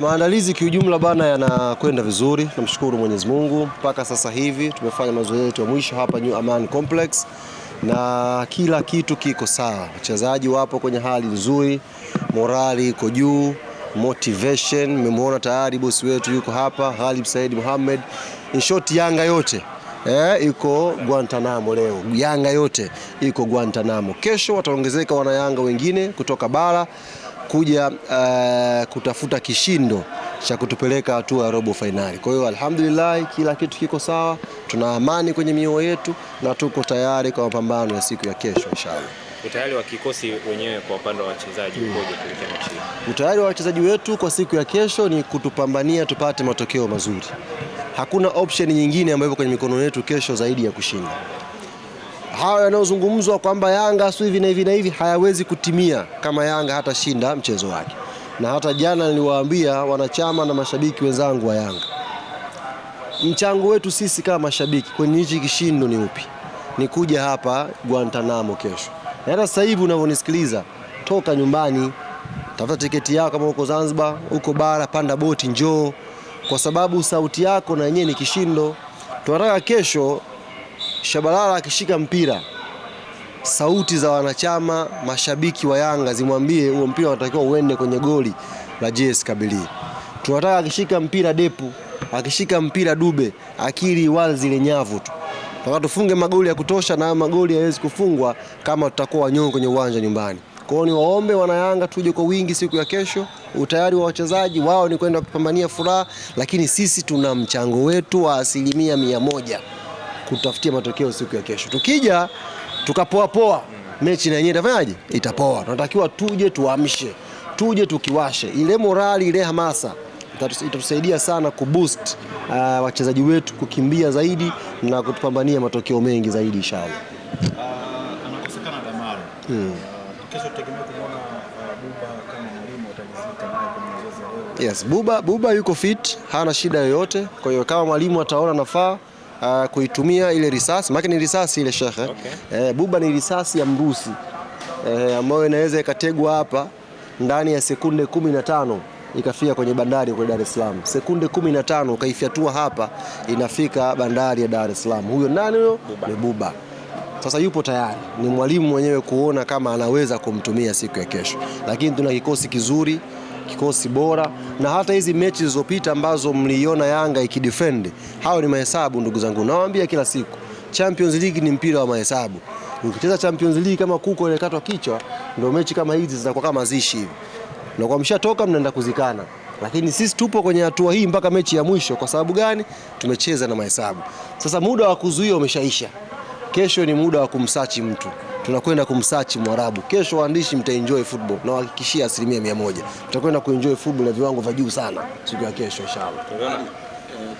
Maandalizi kiujumla bana yanakwenda vizuri, namshukuru Mwenyezi Mungu. Mpaka sasa hivi tumefanya mazoezi yetu ya mwisho hapa New Aman Complex na kila kitu kiko sawa. Wachezaji wapo kwenye hali nzuri, morali iko juu, motivation. Mmemwona tayari bosi wetu yuko hapa, Ghalib Said Mohamed. In short, Yanga yote iko Guantanamo leo. Yanga yote iko Guantanamo. Kesho wataongezeka wana Yanga wengine kutoka bara kuja kutafuta kishindo cha kutupeleka hatua ya robo finali. Kwa hiyo alhamdulillah kila kitu kiko sawa, tuna amani kwenye mioyo yetu na tuko tayari kwa mapambano ya siku ya kesho inshallah. Utayari wa kikosi wenyewe kwa upande wa wachezaji ukoje kuelekea mechi hii? Utayari wa wachezaji wetu kwa siku ya kesho ni kutupambania tupate matokeo mazuri. Hakuna option nyingine ambayo kwenye mikono yetu kesho zaidi ya kushinda. Hawa yanayozungumzwa kwamba Yanga sio hivi na hivi na hivi hayawezi kutimia kama Yanga hata shinda mchezo wake. Na hata jana niliwaambia wanachama na mashabiki wenzangu wa Yanga, mchango wetu sisi kama mashabiki kwenye hichi kishindo ni upi? Ni kuja hapa Guantanamo kesho. Na hata sasa hivi unavyonisikiliza, toka nyumbani, tafuta tiketi yako kama uko Zanzibar, uko bara, panda boti njoo, kwa sababu sauti yako na yenyewe ni kishindo. Tunataka kesho Shabalala akishika mpira, sauti za wanachama mashabiki wa Yanga zimwambie huo mpira unatakiwa uende kwenye goli la JS Kabylie. Tunataka akishika mpira Depu, akishika mpira Dube, akili wal zile nyavu tu. Tunataka tufunge magoli ya kutosha, na magoli hayawezi kufungwa kama tutakuwa wanyonge kwenye uwanja nyumbani. Kwa hiyo ni waombe wana Yanga tuje kwa wingi siku ya kesho. Utayari wa wachezaji wao ni kwenda kupambania furaha, lakini sisi tuna mchango wetu wa 100% kutafutia matokeo siku ya kesho. Tukija tukapoa poa, mechi na yenyewe itafanyaje? Itapoa. Tunatakiwa tuje tuamshe, tuje tukiwashe ile morali, ile hamasa. Itatusaidia sana kuboost wachezaji wetu kukimbia zaidi na kutupambania matokeo mengi zaidi inshallah. Anakosekana Damaro. Kesho tutegemea kuona Buba kama mwalimu atalizika naye kwenye mazoezi ya leo. Yes, Buba yuko fit, hana shida yoyote. Kwa hiyo kama mwalimu ataona nafaa kuitumia ile risasi, maana ni risasi ile shekhe. Okay. Buba ni risasi ya mrusi ambayo inaweza ikategwa hapa ndani ya sekunde 15 ikafika kwenye bandari kwa Dar es Salaam. Sekunde 15 ukaifyatua hapa inafika bandari ya Dar es Salaam. Huyo nani huyo? Ni Buba. Sasa yupo tayari, ni mwalimu mwenyewe kuona kama anaweza kumtumia siku ya kesho. Lakini tuna kikosi kizuri, kikosi bora, na hata hizi mechi zilizopita ambazo mliona Yanga ikidefend, hao ni mahesabu ndugu zangu. Nawaambia kila siku, Champions League ni mpira wa mahesabu. Ukicheza Champions League kama kuko ile katwa kichwa, ndio mechi kama hizi zitakuwa kama zishi hivi. Na kwa mshatoka mnaenda kuzikana. Lakini sisi tupo kwenye hatua hii mpaka mechi ya mwisho. Kwa sababu gani? Tumecheza na mahesabu. Sasa muda wa kuzuia umeshaisha. Kesho ni muda wa kumsachi mtu. Tunakwenda kumsachi Mwarabu. Kesho waandishi mtaenjoy football na wahakikishia 100%. Tutakwenda kuenjoy football ya viwango vya juu sana siku ya kesho inshallah.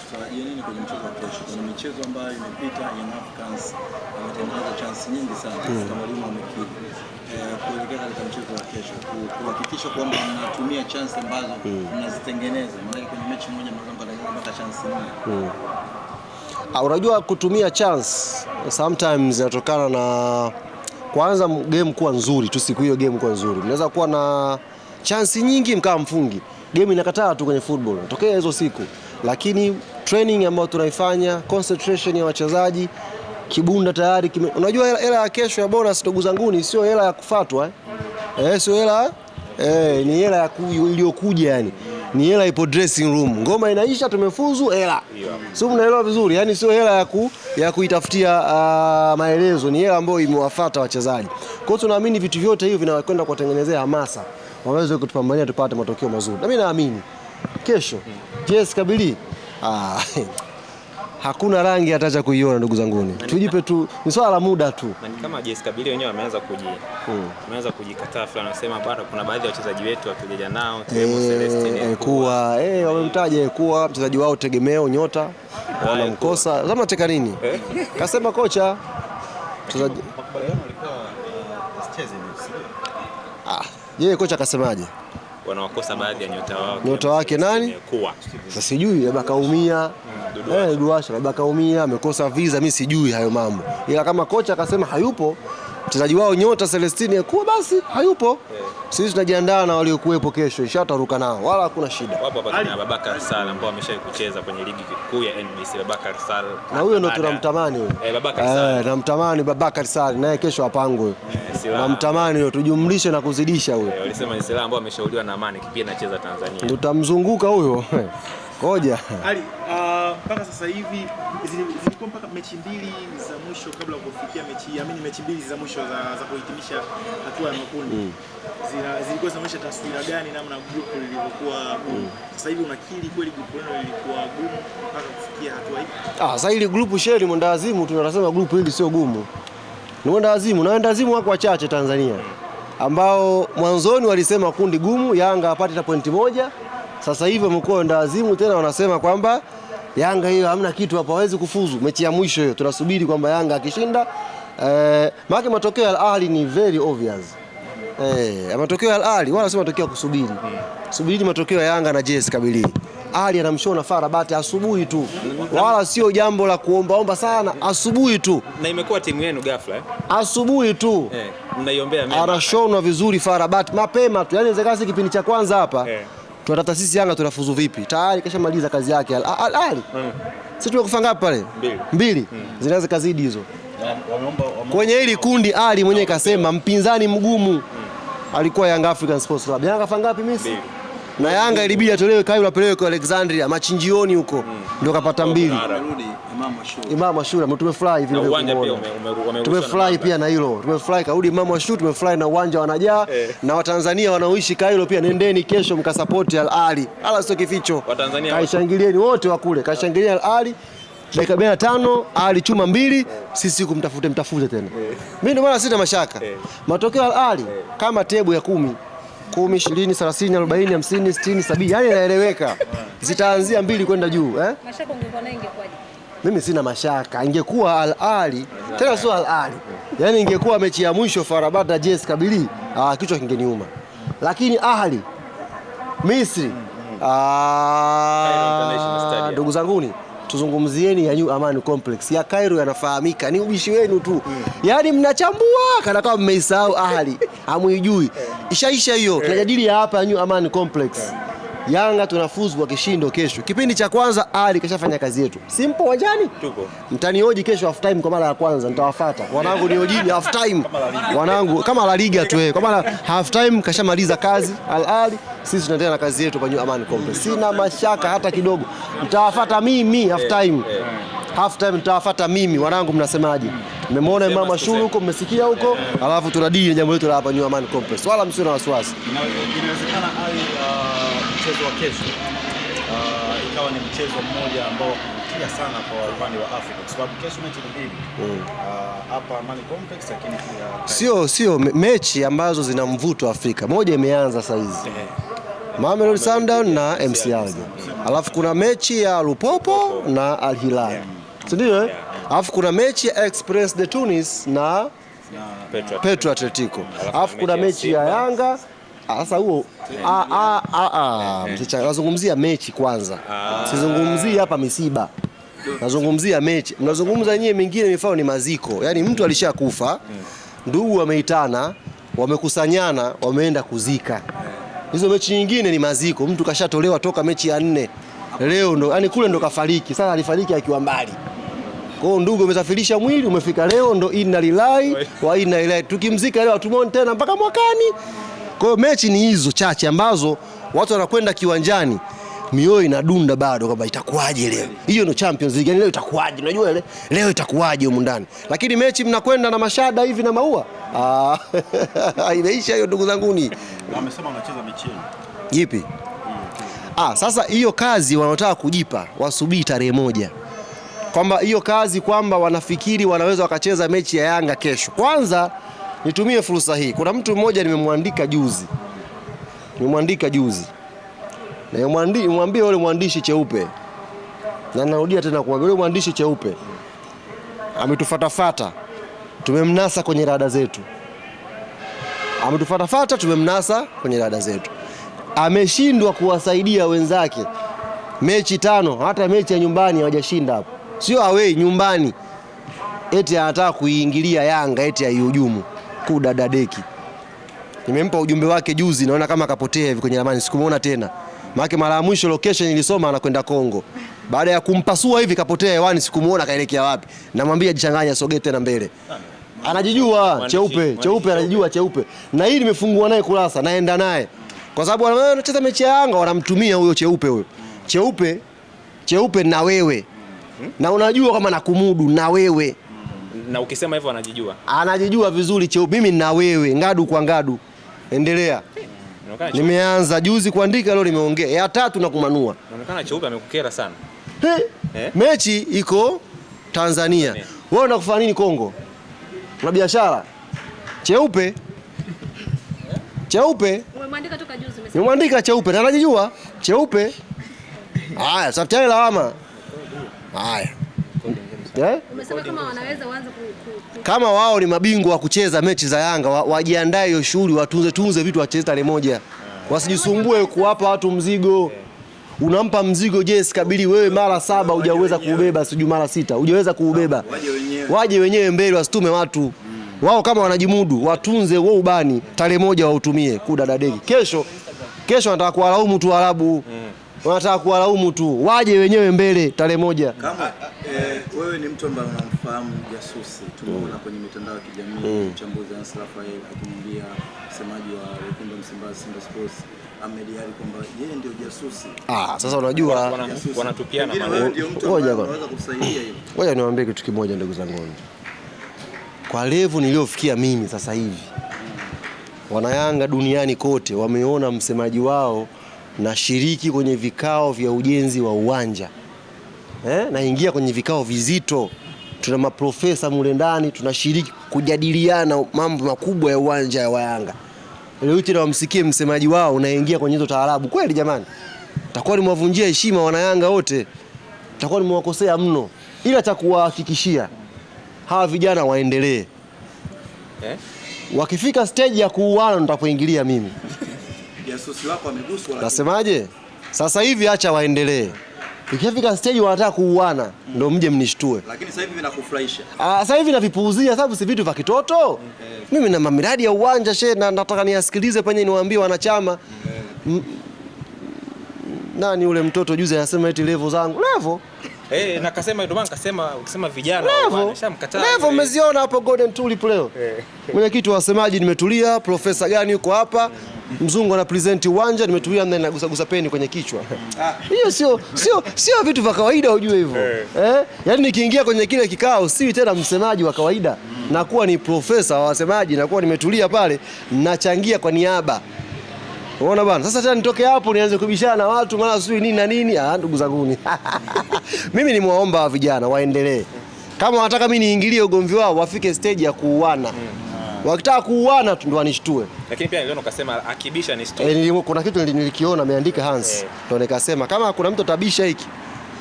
Tutarajia nini kwenye mchezo wa kesho? Kuna michezo ambayo imepita, Young Africans wametengeneza chance nyingi sana kama mwalimu amekiri. Kuelekea katika mchezo wa kesho, kuhakikisha kwamba mnatumia chance ambazo mnazitengeneza. Maana kwenye mechi moja mnaweza kupata chance nyingi. Unajua kutumia chance sometimes inatokana na kwanza game kuwa nzuri tu, siku hiyo game kuwa nzuri. Mnaweza kuwa na chance nyingi mkaa mfungi. Game inakataa tu kwenye football. Tokea hizo siku. Lakini training ambayo tunaifanya, concentration ya wachezaji, kibunda tayari unajua hela ya kesho ya bonus ndugu zangu sio hela ya kufatwa sio hela ni hela iliyokuja yani. Ni hela ipo dressing room. Ngoma inaisha tumefuzu hela. Sio mnaelewa vizuri, yani sio hela ya kuitafutia maelezo, ni hela ambayo imewafuata wachezaji. Kwa hiyo tunaamini vitu vyote hivi vinakwenda kuwatengenezea hamasa waweze kutupambania tupate matokeo mazuri. Na mimi naamini kesho JS Kabylie hakuna rangi atacha kuiona ndugu zanguni. Tujipe tu, ni swala la muda tu. Na kama JS Kabylie wenyewe wameanza kujikataa fulani, wanasema bado kuna baadhi ya wachezaji wetu hatujaja nao, Celestine kuwa wamemtaja kuwa mchezaji wao tegemeo nyota wanamkosa. Zama teka nini? Kasema kocha mchezaji makubaliano alikuwa asicheze mechi. Yeye kocha akasemaje? Wanawakosa baadhi ya nyota wake nani? Kuwa. Sasa sijui labda kaumia. Duasha labda kaumia, amekosa visa, mimi sijui hayo mambo. Ila kama kocha akasema hayupo, Mchezaji wao nyota Celestine Ekua basi hayupo. Sisi tunajiandaa na waliokuwepo kesho, ishataruka nao, wala hakuna shida. Wapo hapa kina Babakar Sall ambao wameshawahi kucheza kwenye ligi kuu ya NBC. Babakar Sall na huyo ndo tunamtamani huyo. Babakar Sall. Namtamani Babakar Sall, naye kesho apangwe. Namtamani huyo, tujumlishe na kuzidisha huyo. Walisema ni silaha ambao ameshauriwa na Amani pia anacheza Tanzania. Tutamzunguka huyo. Ngoja. Ali, mpaka sasa hivi zilikuwa mpaka mechi mbili za mwisho kabla ya kufikia mechi mbili za mwisho za kuhitimisha hatua ya makundi. Zilikuwa zinaonyesha taswira gani namna group lilivyokuwa gumu. Sasa hivi unakiri kweli group leno lilikuwa gumu mpaka kufikia hatua hii? Sasa hili group sheri mwendawazimu, tunasema group hili sio gumu. Ni mwendawazimu, na wendawazimu wako wachache Tanzania ambao mwanzoni walisema kundi gumu, Yanga apate hata pointi moja. Sasa hivi wamekuwa wendawazimu tena wanasema kwamba Yanga hiyo hamna kitu hapa, hawezi kufuzu. Mechi ya mwisho hiyo tunasubiri kwamba Yanga akishinda maana matokeo ya Al Ahly ni very obvious. Matokeo ya Al Ahly wala sio matokeo ya kusubiri. Subiri matokeo ya Yanga na JS Kabylie. Ahly anamshona FAR Rabat asubuhi tu. Wala sio jambo la kuombaomba sana, asubuhi tu. Na imekuwa timu yenu ghafla Asubuhi tu. Mnaiombea mema. Anashona vizuri FAR Rabat mapema tu. Yaani inawezekana si kipindi cha kwanza hapa. Tunataka sisi Yanga tunafuzu vipi? Tayari kashamaliza kazi yake Al Ahly. Sisi tumekufa ngapi pale? 2. Zinaweza kazidi hizo. Kwenye hili kundi Ali mwenyewe kasema mpinzani mgumu alikuwa Young African Sports Club. Yanga fanga ngapi Misri? Na Yanga ilibidi atolewe Cairo apelewe kwa Alexandria machinjioni huko ndio kapata 2. Imam Ashura tumefurahi vile vile. Tumefurahi pia na hilo. Tumefurahi karudi Imam Ashura, tumefurahi na uwanja wanajaa na Watanzania wanaoishi Cairo pia, nendeni kesho mkasupport Al Ahly. Ala sio kificho. Watanzania kaishangilieni wote wa kule. Kaishangilia Al Ahly. Dakika 45 Ali chuma 2, sisi mtafute tena. Mimi ndio maana sina mashaka. Matokeo Al Ahly kama tebu ya 10, 20, 30, 40, 50, 60, 70. Yaani inaeleweka. Zitaanzia 2 kwenda juu, Mashaka ungekuwa naye ingekwaje? Mimi sina mashaka. Ingekuwa Al Ahly, tena sio Al Ahly. Yaani ingekuwa mechi ya mwisho FAR Rabat na JS Kabylie, kichwa kingeniuma. Lakini Ahly Misri, ndugu zanguni, tuzungumzieni ya New Amaan Complex. Ya Cairo yanafahamika, ni ubishi wenu tu. Yaani mnachambua kana kama mmeisahau Ahly, hamuijui. Ishaisha hiyo. Tunajadili hapa ya New Amaan Complex. Yanga tunafuzu kwa kishindo kesho. Kipindi cha kwanza Ahly kashafanya kazi yetu. Simple wanjani? Tuko. Mtanioji kesho half time kwa mara ya kwanza nitawafuata. Wanangu niojini half time. Wanangu kama La Liga tu kwa maana half time kashamaliza kazi Al Ahly. Sisi tunaendelea na kazi yetu kwa New Amaan Complex. Sina mashaka hata kidogo. Mtawafuata mimi half time. Half time nitawafuata mimi. Wanangu mnasemaje? Mmemwona Imam Ashura huko, mmesikia huko? Alafu tunadili jambo letu hapa New Amaan Complex. Wala msio na wasiwasi. Inawezekana mchezo wa kesho ikawa ni mchezo mmoja ambao kuvutia sana kwa upande wa Afrika kwa sababu kesho mechi ni mbili hapa Amaan Complex, lakini pia sio mechi ambazo zina mvuto Afrika. Moja imeanza saa hizi. Mamelodi Sundowns na MC Alger. Alafu kuna mechi ya Lupopo na Al Hilal. Ndio Alafu kuna mechi ya Express de Tunis na Petro Atletico. Alafu kuna mechi ya Yanga. Sasa huo nazungumzia mechi kwanza. Sizungumzii hapa misiba. Nazungumzia mechi. Mnazungumza nyinyi mingine mifano ni maziko. Yaani mtu alishakufa, ndugu wameitana, wamekusanyana, wameenda kuzika. Hizo mechi nyingine ni maziko. Mtu kashatolewa toka mechi ya 4. Leo ndo yani kule ndo kafariki. Sasa alifariki akiwa mbali. Kwa hiyo ndugu umesafirisha mwili, umefika leo ndo inna lillahi wa inna ilaihi. Tukimzika leo tumoni tena mpaka mwakani. Kwa hiyo mechi ni hizo chache ambazo watu wanakwenda kiwanjani mioyo inadunda bado kwamba itakuwaje leo. Hiyo ndio Champions League. Leo itakuwaje? Unajua leo itakuwaje huko ndani. Lakini mechi mnakwenda na mashada hivi na maua. Imeisha hiyo ndugu zanguni. Wamesema wanacheza mechi Jipi? Sasa hiyo kazi wanataka kujipa, wasubiri tarehe 1. Kwamba hiyo kazi kwamba wanafikiri wanaweza wakacheza mechi ya Yanga kesho. Kwanza nitumie fursa hii. Kuna mtu mmoja nimemwandika juzi. Na nimwambie yule mwandishi cheupe. Na narudia tena kumwambia yule mwandishi cheupe. Ametufatafata. Tumemnasa kwenye rada zetu. Ameshindwa kuwasaidia wenzake. Mechi 5, hata mechi ya nyumbani hawajashinda hapo. Sio away, nyumbani. eti anataka kuiingilia Yanga eti aihujumu kudadadeki. Nimempa ujumbe wake juzi, naona kama akapotea hivi kwenye ramani, sikumuona tena. Maana mara ya mwisho location nilisoma anakwenda Kongo. Baada ya kumpasua hivi kapotea hewani, sikumuona kaelekea wapi. Namwambia jichanganya, sogee tena mbele. Anajijua cheupe anajijua cheupe. Na hii nimefungua naye kurasa, naenda naye. Kwa sababu anacheza mechi ya Yanga wanamtumia huyo cheupe huyo. Cheupe na wewe. Na unajua kama nakumudu na wewe. Na ukisema hivyo anajijua. Anajijua vizuri cheupe, mimi na wewe, ngadu kwa ngadu. Endelea. Nimeanza juzi kuandika, leo nimeongea. Ya tatu na kumanua. Inaonekana cheupe amekukera sana. Mechi iko Tanzania. Wewe unakufanya nini Kongo? Una biashara? Cheupe. Umemwandika toka juzi umesema. Nimemwandika cheupe na anajijua cheupe. Haya, sabtani lawama. Haya. Umesema kama wanaweza uanze kama wao ni mabingwa wa kucheza mechi za Yanga, wajiandae hiyo shughuli, watunze vitu, wacheze tarehe moja. Wasijisumbue kuwapa watu mzigo. Unampa mzigo Jesse kabili wewe mara 7 hujaweza kuubeba, sijui mara 6 hujaweza kuubeba. Waje wenyewe mbele, wasitume watu. Wao kama wanajimudu, watunze wao ubani, tarehe moja wautumie kudadadeki. Kesho wanataka kuwalaumu tu Arabu. Wanataka kuwalaumu tu. Waje wenyewe mbele tarehe moja. Kama wewe ni mtu ambaye unamfahamu jasusi, tumeona kwenye mitandao ya kijamii mchambuzi Hans Raphael akimwambia msemaji wa Wekundu wa Msimbazi Simba Sports Ahmed Ally kwamba yeye ndio jasusi. Sasa unajua wanatupiana maneno. Ngoja unaweza kusaidia hilo. Ngoja niwaambie kitu kimoja ndugu zangu. Kwa level niliofikia mimi sasa hivi, Wanayanga duniani kote wameona msemaji wao na shiriki kwenye vikao vya ujenzi wa uwanja. Naingia kwenye vikao vizito. Tuna maprofesa mule ndani, tunashiriki kujadiliana mambo makubwa ya uwanja wa Yanga. Leo yote na wamsikie msemaji wao unaingia kwenye hizo taarabu. Kweli jamani? Takuwa nimewavunjia heshima Wanayanga wote. Takuwa nimewakosea mno. Ila cha kuwahakikishia hawa vijana waendelee. Wakifika stage ya kuuana nitapoingilia mimi. Jasusi wako ameguswa. Nasemaje? Sasa hivi acha waendelee. Ikifika stage wanataka kuuana ndio mje mnishtue. Lakini sasa hivi vinakufurahisha. Sasa hivi navipuuzia sababu si vitu vya kitoto. Mimi na miradi ya uwanja na nataka niasikilize penye niwaambie wanachama. Nani ule mtoto juzi anasema eti level zangu. Level? Nakasema ndio maana nikasema ukisema vijana wanashamkataa. Level umeziona hapo Golden Tulip leo. Mwenyekiti wa wasemaji nimetulia, profesa gani yuko hapa? Mzungu ana present uwanja, nimetulia na nagusa peni kwenye kichwa. Hiyo sio vitu vya kawaida ujue hivyo. Yaani nikiingia kwenye kile kikao si tena msemaji wa kawaida, nakuwa ni profesa wa wasemaji, nakuwa nimetulia pale nachangia kwa niaba. Unaona bwana? Sasa tena nitoke hapo nianze kubishana na watu mara sui nini na nini. Ndugu zangu. Mimi nimewaomba vijana waendelee. Kama wanataka mimi niingilie ugomvi wao, wafike stage ya kuuana. Wakitaka kuuana tu ndo wanishtue. Lakini pia niliona ukasema akibisha ni story. Kuna kitu nilikiona ameandika Hans. Ndio nikasema kama kuna mtu tabisha hiki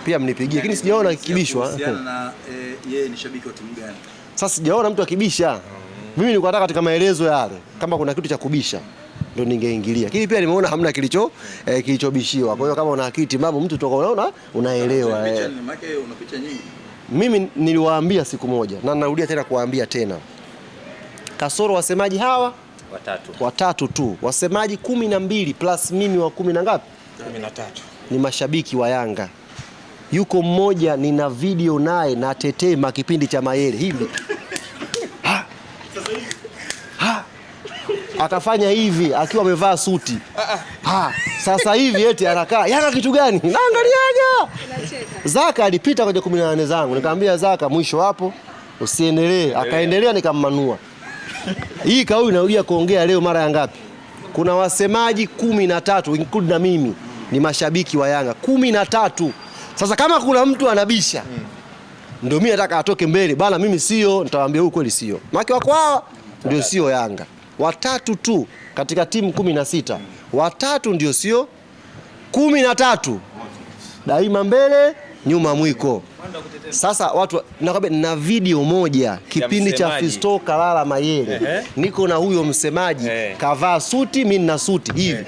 pia mnipigie. Lakini sijaona kikibishwa. Kuhusiana na yeye ni shabiki wa timu gani? Sasa sijaona mtu akibisha. Mimi nilikuwa nataka katika maelezo yale kama kuna kitu cha kubisha ndio ningeingilia. Lakini pia nimeona hamna kilichobishiwa. Kwa hiyo kama una akiti mambo mtu toka unaona unaelewa. Picha ni maana una picha nyingi. Mimi niliwaambia siku moja na narudia tena kuwaambia tena. Kasoro wasemaji hawa watatu tu. Wasemaji 12 plus mimi wa 10 na ngapi? 13. Ni mashabiki wa Yanga. Yuko mmoja nina video naye na tetema kipindi cha Mayele hivi. Akafanya hivi akiwa amevaa suti. Sasa hivi eti anakaa Yanga kitu gani? Naangaliaga. Zaka alipita kwenye 18 zangu. Nikamwambia Zaka mwisho hapo usiendelee. Akaendelea nikammanua. Hii kauli inarudia kuongea leo mara ya ngapi? Kuna wasemaji 13 include na mimi ni mashabiki wa Yanga 13. Sasa kama kuna mtu anabisha ndio mimi nataka atoke mbele. Bana mimi sio, nitawaambia huyu kweli sio. Maki wako hawa ndio sio Yanga. Watatu tu katika timu 16. Watatu ndio sio 13. Daima mbele, nyuma mwiko. Sasa watu nakwambia na video moja kipindi cha Fisto Kalala Mayele. Niko na huyo msemaji kavaa suti, mimi na suti hivi.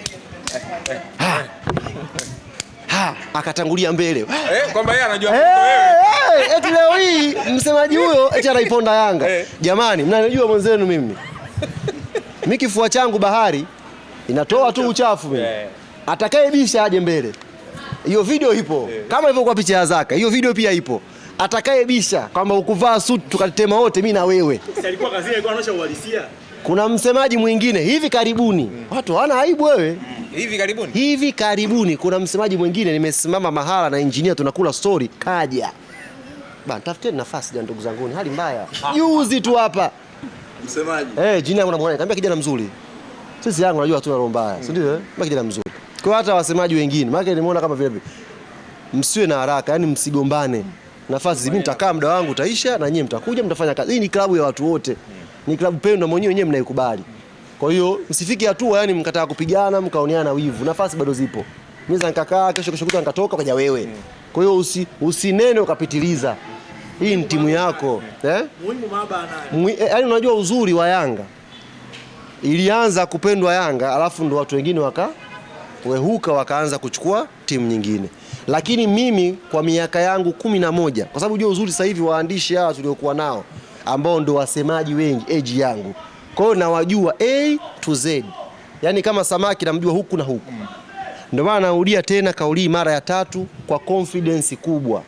akatangulia mbele. Kwamba yeye anajua wewe. Eti leo hii msemaji huyo eti anaiponda Yanga. Jamani, mnanijua mwenzenu mimi. Mimi kifua changu bahari inatoa tu uchafu mimi. Atakayebisha aje mbele. Hiyo video ipo. Kama hivyo kwa picha ya Zaka. Hiyo video pia ipo. Atakayebisha kwamba ukuvaa suit tukatema wote mimi na wewe. Alikuwa kazini, alikuwa anaosha uhalisia. Kuna msemaji mwingine hivi karibuni. Watu hawana aibu wewe. Hivi karibuni kuna msemaji mwingine nimesimama mahala na engineer tunakula story kaja. Bana tafuteni nafasi ya ndugu zangu, hali mbaya. Juzi tu hapa. Msemaji. Jina unamwona nikamwambia kijana mzuri. Sisi Yanga unajua hatuna roho mbaya, si ndio? Kijana mzuri. Kwa hata wasemaji wengine, maana nimeona kama vile msiwe na haraka, yani msigombane. Nafasi mimi nitakaa muda wangu utaisha na nyinyi mtakuja mtafanya kazi. Hii ni klabu ya watu wote. Ni klabu pendwa wenyewe mnaikubali. Kwa hiyo msifike hatua yani mkataa kupigana mkaoneana wivu. Nafasi bado zipo. Mimi nikakaa kesho kutwa nikatoka kaja wewe. Kwa hiyo usinene ukapitiliza. Hii ni timu yako, Muhimu maba naye. Yaani unajua uzuri wa Yanga. Ilianza kupendwa Yanga alafu ndo watu wengine wehuka wakaanza kuchukua timu nyingine. Lakini mimi kwa miaka yangu 11 kwa sababu unajua uzuri sasa hivi waandishi hawa tuliokuwa nao ambao ndo wasemaji wengi age yangu. Kwa hiyo nawajua A to Z. Yaani kama samaki namjua huku na huku. Ndio maana narudia tena kauli mara ya 3 kwa confidence kubwa.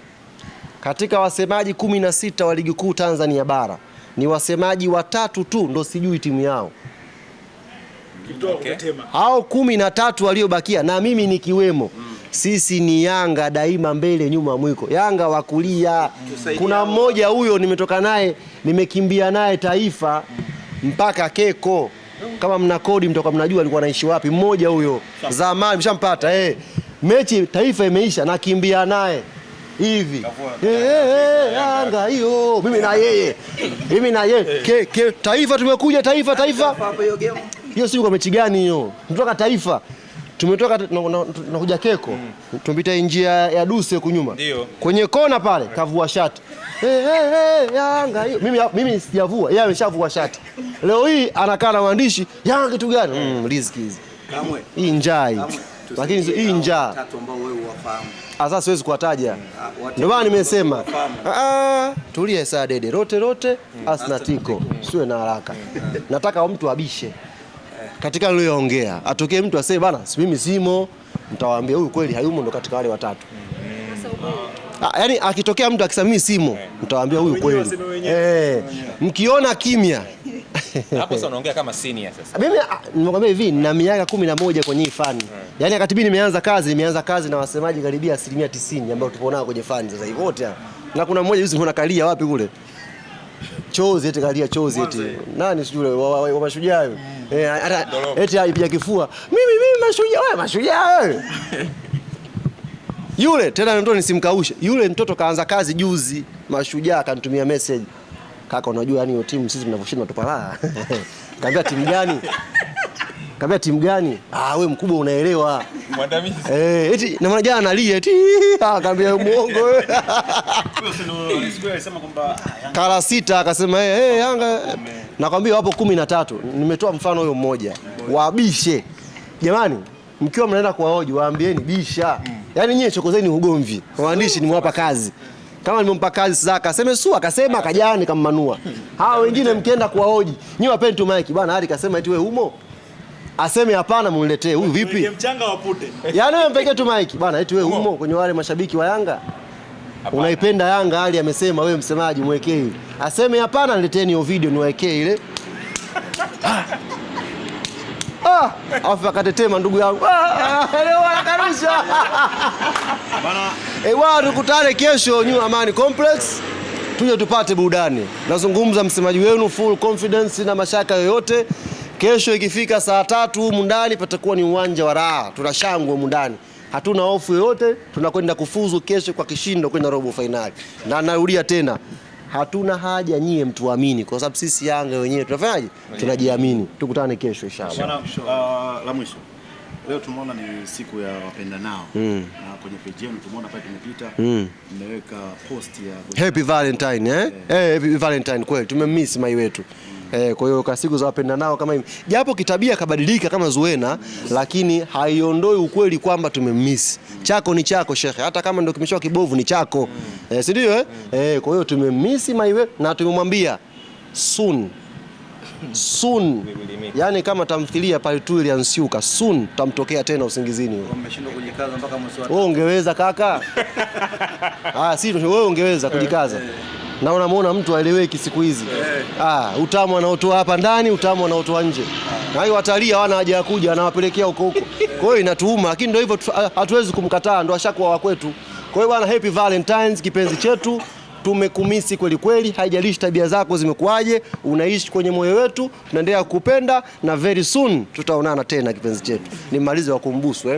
Katika wasemaji 16 wa ligi kuu Tanzania bara ni wasemaji 3 tu ndo sijui timu yao. Hao 13 waliobakia na mimi nikiwemo. Sisi ni Yanga daima mbele nyuma mwiko. Yanga wakulia. Kuna mmoja huyo nimetoka naye, nimekimbia naye Taifa mpaka Keko. Kama mna kodi mtoka mnajua alikuwa anaishi wapi. Mmoja huyo. Zamani mshampata mechi Taifa imeisha nakimbia naye. Hivi. Yanga hiyo. Mimi na yeye. Taifa tumekuja Taifa. Hiyo siku kwa mechi gani hiyo? Tunatoka Taifa. Tumetoka tunakuja Keko. Tumepita njia ya Duse huko nyuma. Kwenye kona pale kavua shati. Yanga hiyo. Mimi sijavua, yeye ameshavua shati. Leo hii anakaa na waandishi, Yanga kitu gani? Riziki hizi. Kamwe. Hii njaa. Lakini hii njaa. Tatu ambao wewe uwafahamu. Sasa siwezi kuwataja. Ndio maana nimesema tulia saa dede rote asnatiko. Siwe na haraka. Nataka mtu abishe. Katika niliyoongea atokee mtu aseme bana mimi simo, mtawaambia huyu kweli hayumo ndo katika wale 3. Yaani akitokea mtu akisema mimi simo, mtawaambia huyu kweli. Mkiona kimya. Hapo sasa unaongea kama senior sasa. Mimi nimekwambia hivi na miaka 11 kwenye fani. Yaani wakati mimi nimeanza kazi na wasemaji karibia 90% ambao tupo nao kwenye fani sasa hivi wote. Na kuna mmoja yuzi mbona kalia wapi kule? Chozi eti kalia chozi eti. Nani sijui wa mashujaa. Hata eti aipiga kifua. Mimi mashujaa wewe mashujaa wewe. Yule tena ndio nisimkaushe. Yule mtoto kaanza kazi juzi, Mashujaa akanitumia message. Kaka unajua yani hiyo timu sisi tunavyoshinda tupalaa. Kaambia timu gani? Kaambia timu gani? Wewe mkubwa unaelewa. Mwandamizi. Eti na maana jana analia eti. Kaambia muongo wewe. Alisema kwamba Kala 6 akasema Yanga nakwambia wapo 13. Nimetoa mfano huyo mmoja. Wabishe. Jamani, mkiwa mnaenda kuwahoji waambieni bisha. Yaani nyie chokozeni ugomvi. Waandishi nimewapa kazi. Kama nimempa kazi Zaka aseme su akasema akajani kammanua. Hao wengine mkienda kuwahoji, nyie wapeni tu mic. Bwana hadi kasema eti wewe humo. Aseme hapana muniletee. Huyu vipi? mchanga wapute. Yaani wewe mpeke tu mic. Bwana eti wewe humo kwenye wale mashabiki wa Yanga. Unaipenda Yanga hali amesema wewe msemaji mwekee. Aseme hapana nileteni hiyo video niwaekee ile. Afu akatetema ndugu yangu. Leo anakarusha. Bwana tukutane kesho New Amani Complex. Tuje tupate burudani. Nazungumza msemaji wenu full confidence na mashaka yoyote. Kesho ikifika saa 3 humu ndani patakuwa ni uwanja wa raha. Tunashangwa humu ndani. Hatuna hofu yoyote, tunakwenda kufuzu kesho kwa kishindo kwenda robo finali. Na narudia tena, hatuna haja nyie mtuamini kwa sababu sisi Yanga wenyewe tunafanyaje? Tunajiamini. Tukutane kesho inshallah. Bwana la mwisho. Leo tumeona ni siku ya wapenda nao. Na kwenye page yenu tumeona pale tumepita mmeweka post ya Happy Valentine Happy Valentine kweli tumemiss mai wetu. Kwa hiyo kwa siku za wapenda nao kama hivi. Japo kitabia kabadilika kama Zuena lakini haiondoi ukweli kwamba tumemiss. Chako ni chako shekhe, hata kama ndio kimeshoa kibovu ni chako. Si ndio kwa hiyo tumemisi Maiwe na tumemwambia soon. Yani kama tamthilia pale tu iliansiuka soon tamtokea tena usingizini wewe. Umeshindwa kujikaza mpaka mwezi wa 5. Wewe ungeweza kaka? Si wewe ungeweza kujikaza. Na unamuona mtu aeleweki siku hizi. Utamu anaotoa hapa ndani, utamu anaotoa nje. Na hiyo watalii hawana haja ya kuja, anawapelekea huko. Kwa hiyo inatuuma, lakini ndio hivyo hatuwezi kumkataa, ndo ashakuwa wa kwetu. Kwa hiyo bwana, happy Valentines kipenzi chetu. Tumekumisi kweli kweli, haijalishi tabia zako zimekuaje, unaishi kwenye moyo wetu, tunaendelea kukupenda na very soon tutaonana tena kipenzi chetu. Nimalize wa kumbusu